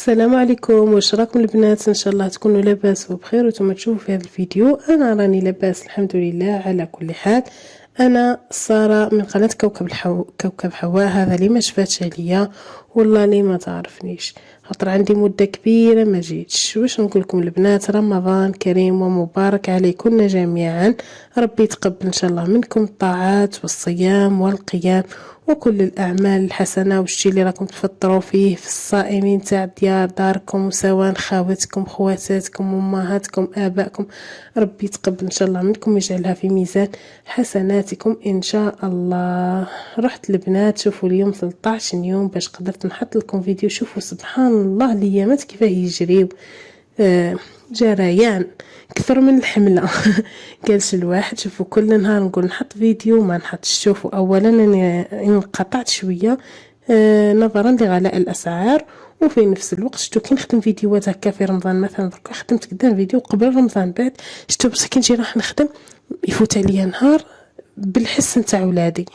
السلام عليكم، واش راكم البنات؟ ان شاء الله تكونوا لاباس وبخير وانتم تشوفوا في هذا الفيديو. انا راني لاباس الحمد لله على كل حال. انا ساره من قناه كوكب حواء. هذا اللي ما شفاتش عليا والله لي ما تعرفنيش، خاطر عندي مده كبيره ما جيتش. واش نقول لكم البنات؟ رمضان كريم ومبارك عليكم جميعا. ربي يتقبل ان شاء الله منكم الطاعات والصيام والقيام وكل الأعمال الحسنة والشي اللي راكم تفطروا فيه في الصائمين تاع داركم، وسواء خاوتكم خواتاتكم امهاتكم ابائكم. ربي يتقبل ان شاء الله منكم ويجعلها في ميزان حسناتكم ان شاء الله. رحت البنات شوفوا اليوم 13 يوم باش قدرت نحط لكم فيديو. شوفوا سبحان الله الايامات كيفاه يجريو، جريان كثر من الحمله. قالش الواحد شوفوا كل نهار نقول نحط فيديو ما نحطش. شوفوا اولا اني انقطعت شويه نظرا لغلاء الاسعار، وفي نفس الوقت شتو كي نخدم فيديوهات هكا في رمضان مثلا. درك خدمت قدام فيديو قبل رمضان، بعد شتو بصح كي نجي راح نخدم يفوت عليا نهار بالحس نتاع ولادي،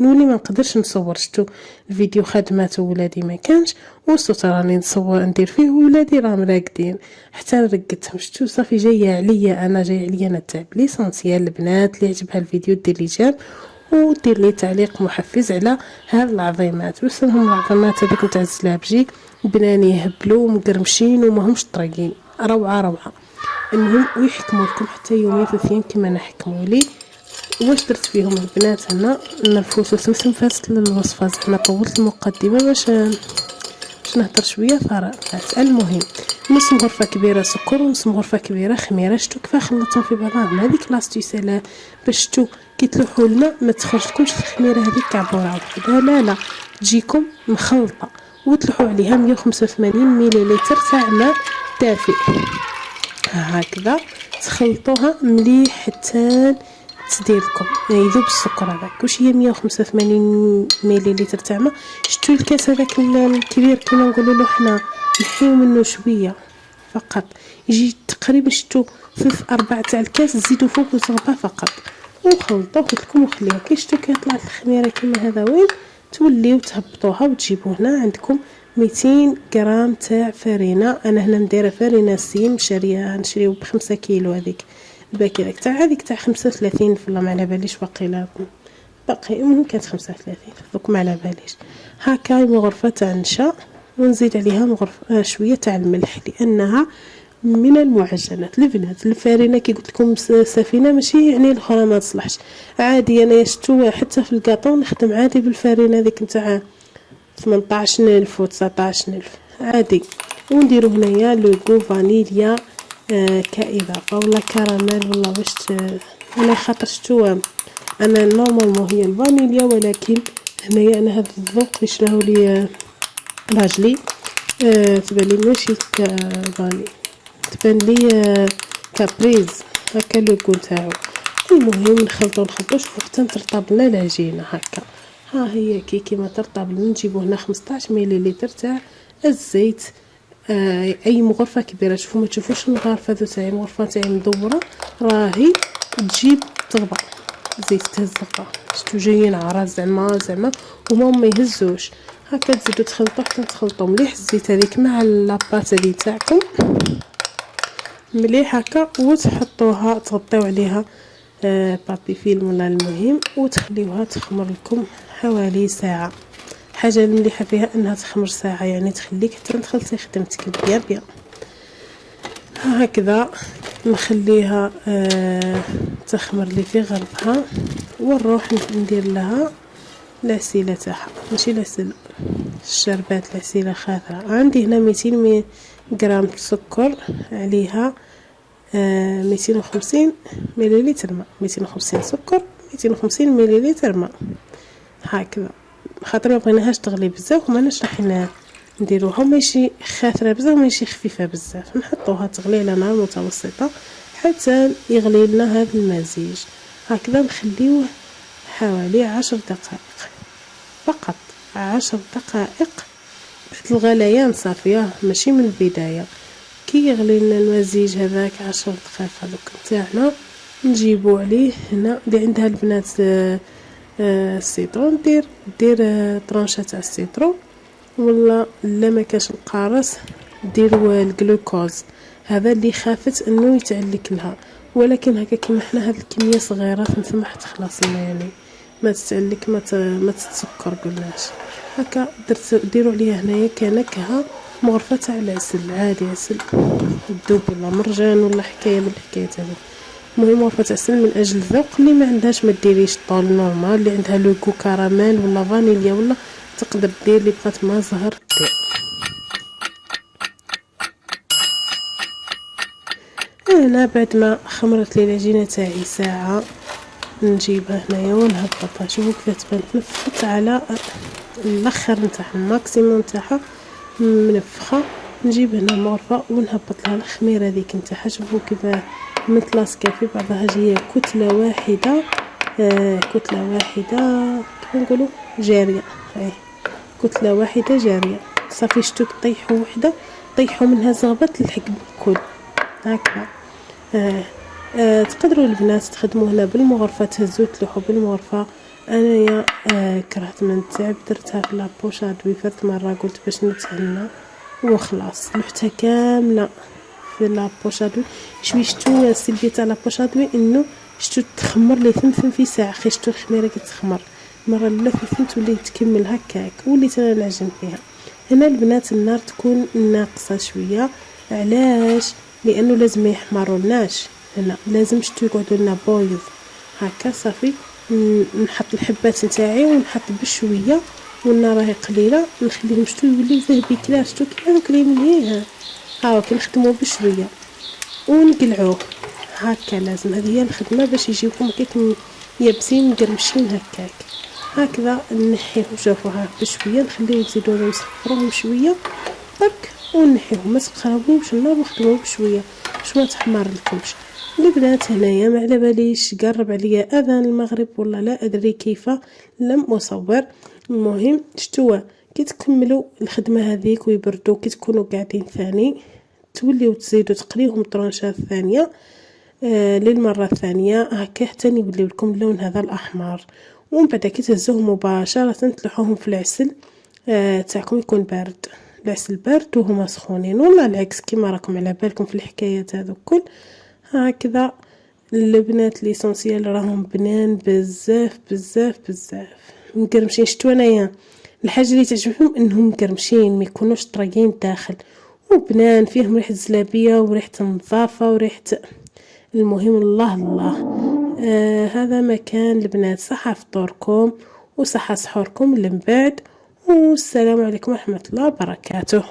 نولي ما نقدرش نصور. شتو الفيديو خدمات ولادي ما كانش، وصوت راني نصور ندير فيه ولادي راهم راقدين حتى رقدتهم. شتو صافي جايه عليا انا، جاي عليا انا التعب. ليسونسيال البنات اللي عجبها الفيديو دير لي جيم ودير لي تعليق محفز على هاد العظيمات. وسمهم العظيمات هذوك نتاع الزلابجي، بناني يهبلوا ومقرمشين وماهمش طريقين، روعه روعه. المهم ويحكموا لكم حتى يومين ثلاثين كما نحكموا لي. واش درت فيهم البنات؟ هنا الفوت وسمسم فاتت للوصفه، زعما طولت المقدمه باش نهضر شويه فرات. المهم نص غرفه كبيره سكر ونص غرفه كبيره خميره. شتو كيف خلطتهم في بعضهم؟ هذيك لاستيس باش شتو كي تلوحوا لنا ما تخرجلكمش الخميره هذيك كعبوره وحده، لا تجيكم مخلطه. وتلوحوا عليها 185 مليلتر تاع ماء دافئ، هكذا تخلطوها مليح حتى تدير لكم يذوب السكر هذاك. واش هي 185 مليلتر تاع ماء؟ شتو الكاس هذاك الكبير كيما نقولوا له حنا، نحيو منه شويه فقط، يجي تقريبا شتو 3/4 تاع الكاس، تزيدوا فوق وصغبه فقط وخلطوه لكم وخليوه. كي شتو كي طلعت الخميره كيما هذا وين توليو تهبطوها وتجيبوا هنا عندكم 200 غرام تاع فرينه. انا هنا نديره فرينه سيم شاريه، نشريو ب5 كيلو هذيك الباكيه هذيك تاع 35 والله ما على باليش باقي المهم كانت 35 دوك ما على باليش. هكا غرفه تاع نشا ونزيد عليها غرفه شويه تاع الملح لانها من المعجنات. البنات الفارينه كي قلت لكم سفينه ماشي يعني الاخرى ما تصلحش عادي. انا شتو حتى في الكاطو نخدم عادي بالفارينه هذيك نتاع 18000 و 19000 عادي. ونديرو هنايا لوغو فانيليا كاضافه ولا كراميل ولا واش انا خاطر شتو انا نورمالمون هي الفانيليا، ولكن هنايا انا هذا الذوق اللي شراهو لي راجلي تبان لي ماشي كفاني، تبان لي كابريز هكا لوغو تاعو. المهم نخلطو شوفو حتى ترطب لنا العجينه هكا. ها هي كيما ترطب. نجيبو هنا 15 مليلتر تاع الزيت، اي غرفه كبيره. شوفوا ما تشوفوش الغرفه تاعي، الغرفه تاعي مدوره راهي تجيب تغبى زيت تهز تغبى. شتو جايين عراس زعما وما يهزوش هكا. تزيدوا تخلطوا حتى تخلطوا مليح الزيت هذيك مع لاباط هذه تاعكم مليح هكا، وتحطوها تغطيو عليها بابي فيلم ولا المهم، وتخليوها تخمر لكم حوالي ساعه. حاجه المليحه فيها انها تخمر ساعه، يعني تخليك حتى تخلصي خدمتك بيان. هكذا نخليها تخمر لي في غرفها، ونروح ندير لها العسيله تاعها، ماشي العسل الشربات، العسيله خاثره. عندي هنا 200 غرام سكر عليها 250 مليلتر ماء. 250 سكر 250 مليلتر ماء هكذا، خاطر ما بغيناهاش تغلي بزاف وماناش راح نديروها ماشي خاثره بزاف ماشي خفيفه بزاف. نحطوها تغلي على نار متوسطه حتى يغلي لنا هذا المزيج هكذا. نخليوه حوالي 10 دقائق فقط، 10 دقائق بعد الغليان صافيه، ماشي من البدايه. كي يغلي لنا المزيج هذاك 10 دقائق هذوك نتاعنا نجيبو عليه هنا. اللي عندها البنات السيترون دير طرونشه تاع السيترون، ولا لا ما كاش القارص ديروا الجلوكوز، هذا اللي خافت انه يتعلك لها، ولكن هكا كيما حنا هاد الكميه صغيره فما حتخلص لنا يعني ما تتعلك ما تتسكر قلناش هكا. ديروا عليها هنايا كنكهه مغرفه تاع العسل عادي، عسل الذوب ولا مرجان ولا حكايه من الحكايات هذو. المهم مغرفه عسل من اجل الذوق. اللي ما عندهاش ما ديريش طول نورمال، اللي عندها لوكو كراميل ولا فانيليا ولا تقدر دير اللي بغات ما زهر دير. هنا بعد ما خمرت لي العجينه تاعي ساعه نجيبها هنايا ونهبطها. شوفوا كيف تبان تنفخت على الاخر نتاعها الماكسيموم تاعها منفخه. نجيب هنا المغرفه ونهبط لها الخميره هذيك نتاعها. شوفوا كيف متلاصقه في بعضها، هي كتله واحده كتله واحده كيف نقولوا جاريه، كتله واحده جاريه. صافي شتو طيحوا وحده طيحوا منها زغبت الحق بالكل هكذا. تقدروا البنات تخدموا هنا بالمغرفه، تهزوا تلوحوا بالمغرفه. انايا كرهت من التعب درتها في لابوشادوي فات مره قلت باش نتهنى وخلاص لوحتها كامله في لابوشادوي. شتو السلبيه تاع لابوشادوي انه شتو تخمر لي ثمثم في ساعه، خي شتو الخميره كتخمر المره الاولى ثمثم تولي تكمل هكاك وليت انا نعجن فيها. هنا البنات النار تكون ناقصه شويه، علاش؟ لانه لازم ما يحمروناش. هنا لازم شتو يقعدوا لنا بويض هكا. صافي نحط الحبات نتاعي ونحط بشويه والنار راهي قليله، نخليهم شتو يوليو ذهبي كلا شتو كيما دوك اللي مليح هاو كنخدموا بشويه ونقلعوه هكا. لازم هذه هي الخدمه باش يجيوكم هكاك يابسين مقرمشين هكاك هكذا. نحيهم شوفوا ها بشويه نخليهم يزيدوا نصفروهم شويه برك ونحيهم، ما تقربوش النار وخدموه بشويه باش ما تحمر لكمش. البنات هنايا ما على باليش قرب عليا اذان المغرب ولا لا ادري كيف لم اصور. المهم شتوا كي تكملوا الخدمه هذيك ويبردوا كي تكونوا قاعدين ثاني توليو تزيدوا تقليهم طرونشات ثانيه للمره الثانيه هكا حتى يوليو لكم اللون هذا الاحمر. ومن بعد كي تهزوهم مباشره تلوحوهم في العسل تاعكم يكون بارد، العسل بارد وهما سخونين ولا العكس كيما راكم على بالكم في الحكايات هذو الكل هكذا. البنات ليسونسيال راهم بنان بزاف بزاف بزاف مقرمشين. شتو انايا الحاجه اللي تعجبهم انهم مقرمشين ما يكونوش طريين داخل، وبنان فيهم ريحه الزلابيه وريحه النظافه وريحه المهم الله الله. هذا مكان البنات صحه فطوركم وصحه سحوركم من بعد، والسلام عليكم ورحمه الله وبركاته.